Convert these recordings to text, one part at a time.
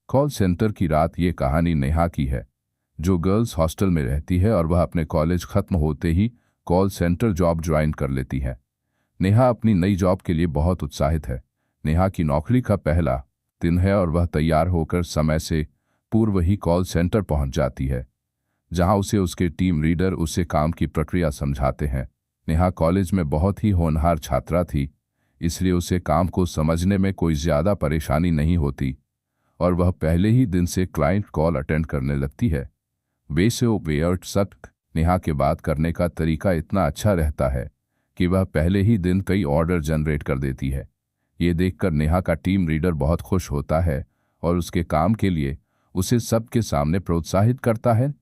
Call centre की रात ये कहानी नेहा की है, जो गर्ल्स हॉस्टल में रहती है और वह अपने कॉलेज खत्म होते ही कॉल सेंटर जॉब ज्वाइन कर लेती है। नेहा अपनी नई जॉब के लिए बहुत उत्साहित है। नेहा की नौकरी का पहला दिन है और वह तैयार होकर समय से पूर्व ही कॉल सेंटर पहुंच जाती है, जहां उसे उसके टीम लीडर उसे काम की प्रक्रिया समझाते हैं। नेहा कॉलेज में बहुत ही होनहार छात्रा थी, इसलिए उसे काम को समझने में कोई ज़्यादा परेशानी नहीं होती और वह पहले ही दिन से क्लाइंट कॉल अटेंड करने लगती है। वैसे वेयर्ड सक नेहा के बात करने का तरीका इतना अच्छा रहता है कि वह पहले ही दिन कई ऑर्डर जनरेट कर देती है। ये देखकर नेहा का टीम लीडर बहुत खुश होता है और उसके काम के लिए उसे सबके सामने प्रोत्साहित करता है।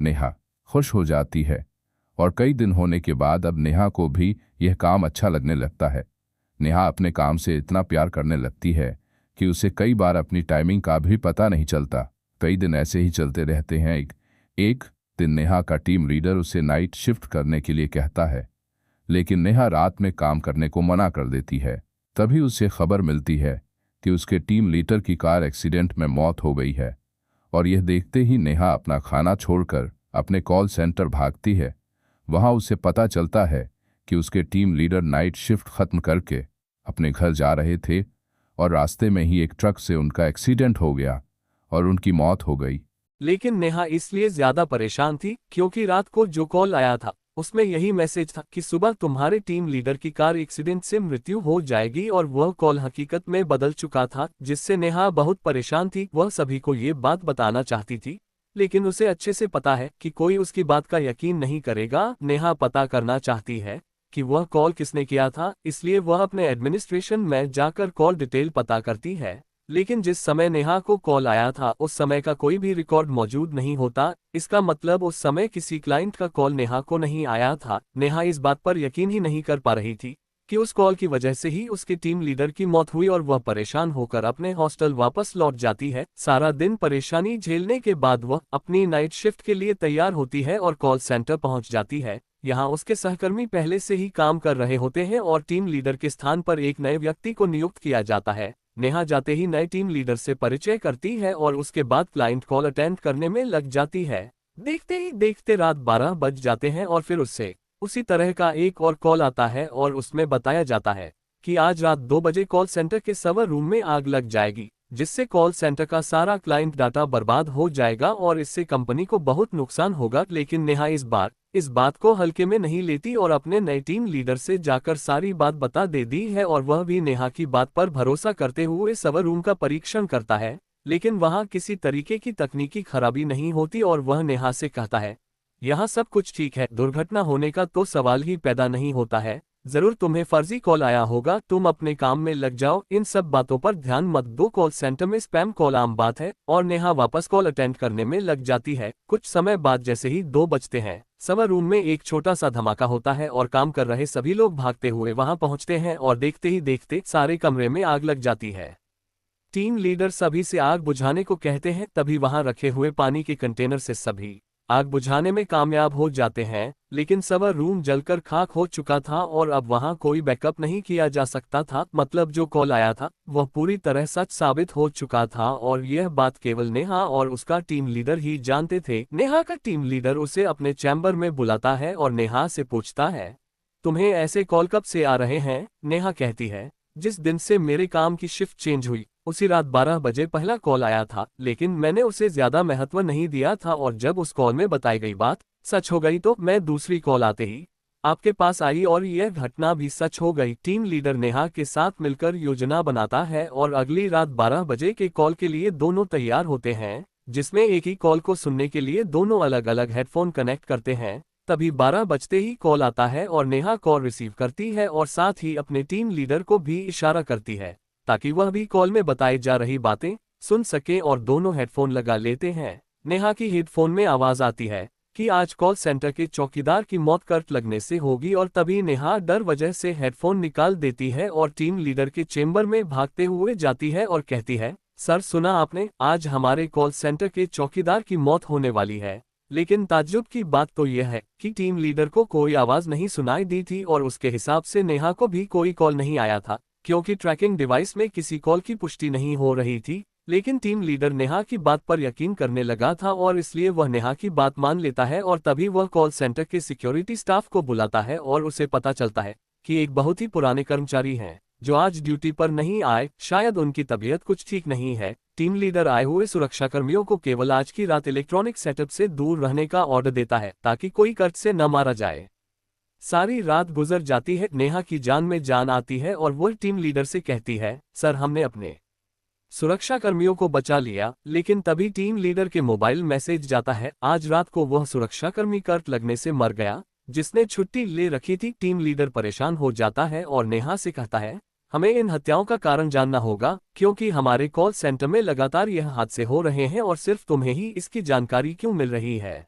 नेहा खुश हो जाती है और कई दिन होने के बाद अब नेहा को भी यह काम अच्छा लगने लगता है। नेहा अपने काम से इतना प्यार करने लगती है कि उसे कई बार अपनी टाइमिंग का भी पता नहीं चलता। कई दिन ऐसे ही चलते रहते हैं। एक दिन नेहा का टीम लीडर उसे नाइट शिफ्ट करने के लिए कहता है, लेकिन नेहा रात में काम करने को मना कर देती है। तभी उसे खबर मिलती है कि उसके टीम लीडर की कार एक्सीडेंट में मौत हो गई है और यह देखते ही नेहा अपना खाना छोड़कर अपने कॉल सेंटर भागती है। वहां उसे पता चलता है कि उसके टीम लीडर नाइट शिफ्ट खत्म करके अपने घर जा रहे थे और रास्ते में ही एक ट्रक से उनका एक्सीडेंट हो गया और उनकी मौत हो गई। लेकिन नेहा इसलिए ज्यादा परेशान थी क्योंकि रात को जो कॉल आया था उसमें यही मैसेज था कि सुबह तुम्हारे टीम लीडर की कार एक्सीडेंट से मृत्यु हो जाएगी, और वह कॉल हकीकत में बदल चुका था, जिससे नेहा बहुत परेशान थी। वह सभी को ये बात बताना चाहती थी, लेकिन उसे अच्छे से पता है कि कोई उसकी बात का यकीन नहीं करेगा। नेहा पता करना चाहती है कि वह कॉल किसने किया था, इसलिए वह अपने एडमिनिस्ट्रेशन में जाकर कॉल डिटेल पता करती है। लेकिन जिस समय नेहा को कॉल आया था उस समय का कोई भी रिकॉर्ड मौजूद नहीं होता। इसका मतलब उस समय किसी क्लाइंट का कॉल नेहा को नहीं आया था। नेहा इस बात पर यकीन ही नहीं कर पा रही थी कि उस कॉल की वजह से ही उसके टीम लीडर की मौत हुई, और वह परेशान होकर अपने हॉस्टल वापस लौट जाती है। सारा दिन परेशानी झेलने के बाद वह अपनी नाइट शिफ्ट के लिए तैयार होती है और कॉल सेंटर पहुंच जाती है। यहाँ उसके सहकर्मी पहले से ही काम कर रहे होते हैं और टीम लीडर के स्थान पर एक नए व्यक्ति को नियुक्त किया जाता है। नेहा जाते ही नए टीम लीडर से परिचय करती है और उसके बाद क्लाइंट कॉल अटेंड करने में लग जाती है। देखते ही देखते रात 12 बज जाते हैं और फिर उससे उसी तरह का एक और कॉल आता है और उसमें बताया जाता है कि आज रात 2 बजे कॉल सेंटर के सर्वर रूम में आग लग जाएगी, जिससे कॉल सेंटर का सारा क्लाइंट डाटा बर्बाद हो जाएगा और इससे कंपनी को बहुत नुकसान होगा। लेकिन नेहा इस बात को हल्के में नहीं लेती और अपने नए टीम लीडर से जाकर सारी बात बता दे दी है, और वह भी नेहा की बात पर भरोसा करते हुए सर्वर रूम का परीक्षण करता है। लेकिन वहां किसी तरीके की तकनीकी खराबी नहीं होती और वह नेहा से कहता है, यहाँ सब कुछ ठीक है, दुर्घटना होने का तो सवाल ही पैदा नहीं होता है। जरूर तुम्हें फर्जी कॉल आया होगा, तुम अपने काम में लग जाओ, इन सब बातों पर ध्यान मत दो। कॉल सेंटर में स्पैम कॉल आम बात है। और नेहा वापस कॉल अटेंड करने में लग जाती है। कुछ समय बाद जैसे ही 2 बजते हैं, सर्वर रूम में एक छोटा सा धमाका होता है और काम कर रहे सभी लोग भागते हुए वहां पहुंचते हैं और देखते ही देखते सारे कमरे में आग लग जाती है। टीम लीडर सभी से आग बुझाने को कहते हैं, तभी वहां रखे हुए पानी के कंटेनर से सभी आग बुझाने में कामयाब हो जाते हैं। लेकिन सर्वर रूम जलकर खाक हो चुका था और अब वहां कोई बैकअप नहीं किया जा सकता था। मतलब जो कॉल आया था वह पूरी तरह सच साबित हो चुका था और यह बात केवल नेहा और उसका टीम लीडर ही जानते थे। नेहा का टीम लीडर उसे अपने चैम्बर में बुलाता है और नेहा से पूछता है, तुम्हें ऐसे कॉल कब से आ रहे हैं? नेहा कहती है, जिस दिन से मेरे काम की शिफ्ट चेंज हुई उसी रात 12 बजे पहला कॉल आया था, लेकिन मैंने उसे ज्यादा महत्व नहीं दिया था और जब उस कॉल में बताई गई बात सच हो गई तो मैं दूसरी कॉल आते ही आपके पास आई और यह घटना भी सच हो गई। टीम लीडर नेहा के साथ मिलकर योजना बनाता है और अगली रात 12 बजे के कॉल के लिए दोनों तैयार होते हैं, जिसमें एक ही कॉल को सुनने के लिए दोनों अलग अलग हेडफोन कनेक्ट करते हैं। तभी 12 बजते ही कॉल आता है और नेहा कॉल रिसीव करती है और साथ ही अपने टीम लीडर को भी इशारा करती है ताकि वह भी कॉल में बताई जा रही बातें सुन सके, और दोनों हेडफोन लगा लेते हैं। नेहा की हेडफोन में आवाज आती है कि आज कॉल सेंटर के चौकीदार की मौत कट लगने से होगी, और तभी नेहा डर वजह से हेडफोन निकाल देती है और टीम लीडर के चेंबर में भागते हुए जाती है और कहती है, सर सुना आपने, आज हमारे कॉल सेंटर के चौकीदार की मौत होने वाली है। लेकिन ताज्जुब की बात तो यह है कि टीम लीडर को कोई आवाज नहीं सुनाई दी थी और उसके हिसाब से नेहा को भी कोई कॉल नहीं आया था, क्योंकि ट्रैकिंग डिवाइस में किसी कॉल की पुष्टि नहीं हो रही थी। लेकिन टीम लीडर नेहा की बात पर यकीन करने लगा था और इसलिए वह नेहा की बात मान लेता है और तभी वह कॉल सेंटर के सिक्योरिटी स्टाफ को बुलाता है और उसे पता चलता है कि एक बहुत ही पुराने कर्मचारी हैं जो आज ड्यूटी पर नहीं आए, शायद उनकी तबीयत कुछ ठीक नहीं है। टीम लीडर आए हुए सुरक्षाकर्मियों को केवल आज की रात इलेक्ट्रॉनिक सेटअप से दूर रहने का ऑर्डर देता है ताकि कोई कर्ज से न मारा जाए। सारी रात गुजर जाती है, नेहा की जान में जान आती है और वह टीम लीडर से कहती है, सर हमने अपने सुरक्षाकर्मियों को बचा लिया। लेकिन तभी टीम लीडर के मोबाइल मैसेज जाता है, आज रात को वह सुरक्षाकर्मी करंट लगने से मर गया जिसने छुट्टी ले रखी थी। टीम लीडर परेशान हो जाता है और नेहा से कहता है, हमें इन हत्याओं का कारण जानना होगा क्योंकि हमारे कॉल सेंटर में लगातार यह हादसे हो रहे हैं और सिर्फ तुम्हें ही इसकी जानकारी क्यों मिल रही है।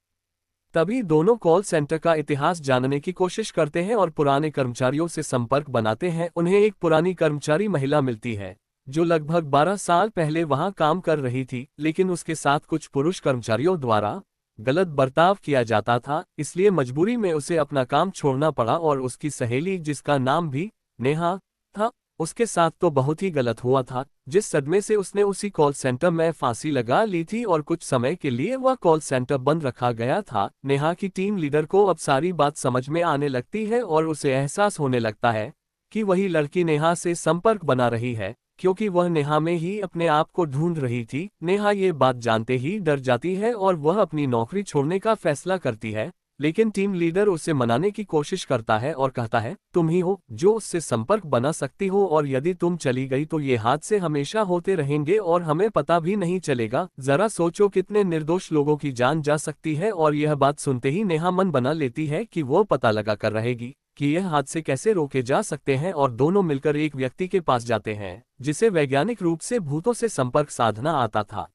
तभी दोनों कॉल सेंटर का इतिहास जानने की कोशिश करते हैं और पुराने कर्मचारियों से संपर्क बनाते हैं। उन्हें एक पुरानी कर्मचारी महिला मिलती है जो लगभग 12 साल पहले वहां काम कर रही थी, लेकिन उसके साथ कुछ पुरुष कर्मचारियों द्वारा गलत बर्ताव किया जाता था, इसलिए मजबूरी में उसे अपना काम छोड़ना पड़ा और उसकी सहेली जिसका नाम भी नेहा था उसके साथ तो बहुत ही गलत हुआ था, जिस सदमे से उसने उसी कॉल सेंटर में फांसी लगा ली थी और कुछ समय के लिए वह कॉल सेंटर बंद रखा गया था। नेहा की टीम लीडर को अब सारी बात समझ में आने लगती है और उसे एहसास होने लगता है कि वही लड़की नेहा से संपर्क बना रही है क्योंकि वह नेहा में ही अपने आप को ढूंढ रही थी। नेहा ये बात जानते ही डर जाती है और वह अपनी नौकरी छोड़ने का फैसला करती है, लेकिन टीम लीडर उसे मनाने की कोशिश करता है और कहता है, तुम ही हो जो उससे संपर्क बना सकती हो और यदि तुम चली गई तो ये हादसे हमेशा होते रहेंगे और हमें पता भी नहीं चलेगा। जरा सोचो कितने निर्दोष लोगों की जान जा सकती है। और यह बात सुनते ही नेहा मन बना लेती है कि वो पता लगा कर रहेगी कि यह हादसे कैसे रोके जा सकते हैं और दोनों मिलकर एक व्यक्ति के पास जाते हैं जिसे वैज्ञानिक रूप से भूतों से संपर्क साधना आता था।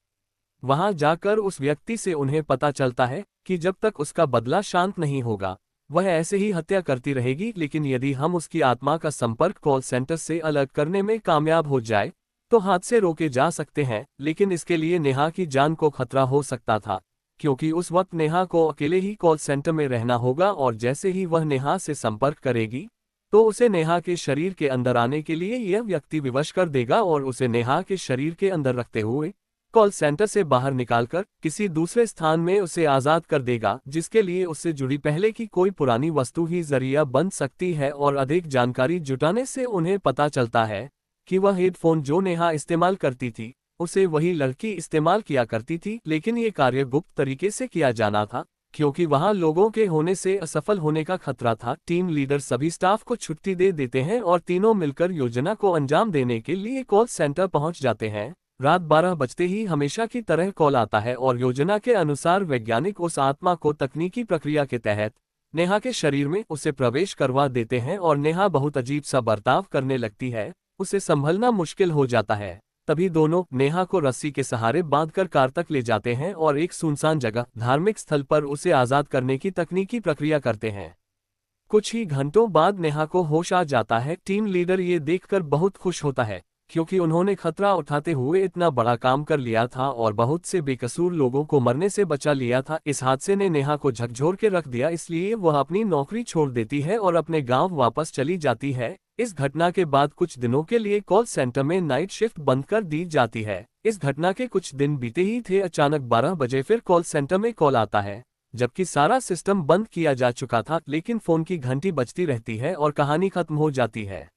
वहां जाकर उस व्यक्ति से उन्हें पता चलता है कि जब तक उसका बदला शांत नहीं होगा वह ऐसे ही हत्या करती रहेगी, लेकिन यदि हम उसकी आत्मा का संपर्क कॉल सेंटर से अलग करने में कामयाब हो जाए तो हादसे रोके जा सकते हैं। लेकिन इसके लिए नेहा की जान को खतरा हो सकता था क्योंकि उस वक्त नेहा को अकेले ही कॉल सेंटर में रहना होगा और जैसे ही वह नेहा से संपर्क करेगी तो उसे नेहा के शरीर के अंदर आने के लिए यह व्यक्ति विवश कर देगा और उसे नेहा के शरीर के अंदर रखते हुए कॉल सेंटर से बाहर निकालकर किसी दूसरे स्थान में उसे आज़ाद कर देगा, जिसके लिए उससे जुड़ी पहले की कोई पुरानी वस्तु ही जरिया बन सकती है। और अधिक जानकारी जुटाने से उन्हें पता चलता है कि वह हेडफोन जो नेहा इस्तेमाल करती थी उसे वही लड़की इस्तेमाल किया करती थी, लेकिन ये कार्य गुप्त तरीके से किया जाना था क्योंकि वहां लोगों के होने से असफल होने का खतरा था। टीम लीडर सभी स्टाफ को छुट्टी दे देते हैं और तीनों मिलकर योजना को अंजाम देने के लिए कॉल सेंटर पहुंच जाते हैं। रात 12 बजते ही हमेशा की तरह कॉल आता है और योजना के अनुसार वैज्ञानिक उस आत्मा को तकनीकी प्रक्रिया के तहत नेहा के शरीर में उसे प्रवेश करवा देते हैं और नेहा बहुत अजीब सा बर्ताव करने लगती है, उसे संभलना मुश्किल हो जाता है। तभी दोनों नेहा को रस्सी के सहारे बांधकर कार तक ले जाते हैं और एक सुनसान जगह धार्मिक स्थल पर उसे आजाद करने की तकनीकी प्रक्रिया करते हैं। कुछ ही घंटों बाद नेहा को होश आ जाता है। टीम लीडर ये देखकर बहुत खुश होता है क्योंकि उन्होंने खतरा उठाते हुए इतना बड़ा काम कर लिया था और बहुत से बेकसूर लोगों को मरने से बचा लिया था। इस हादसे ने नेहा को झकझोर के रख दिया, इसलिए वह अपनी नौकरी छोड़ देती है और अपने गांव वापस चली जाती है। इस घटना के बाद कुछ दिनों के लिए कॉल सेंटर में नाइट शिफ्ट बंद कर दी जाती है। इस घटना के कुछ दिन बीते ही थे, अचानक 12 बजे फिर कॉल सेंटर में कॉल आता है जबकि सारा सिस्टम बंद किया जा चुका था, लेकिन फोन की घंटी बजती रहती है और कहानी खत्म हो जाती है।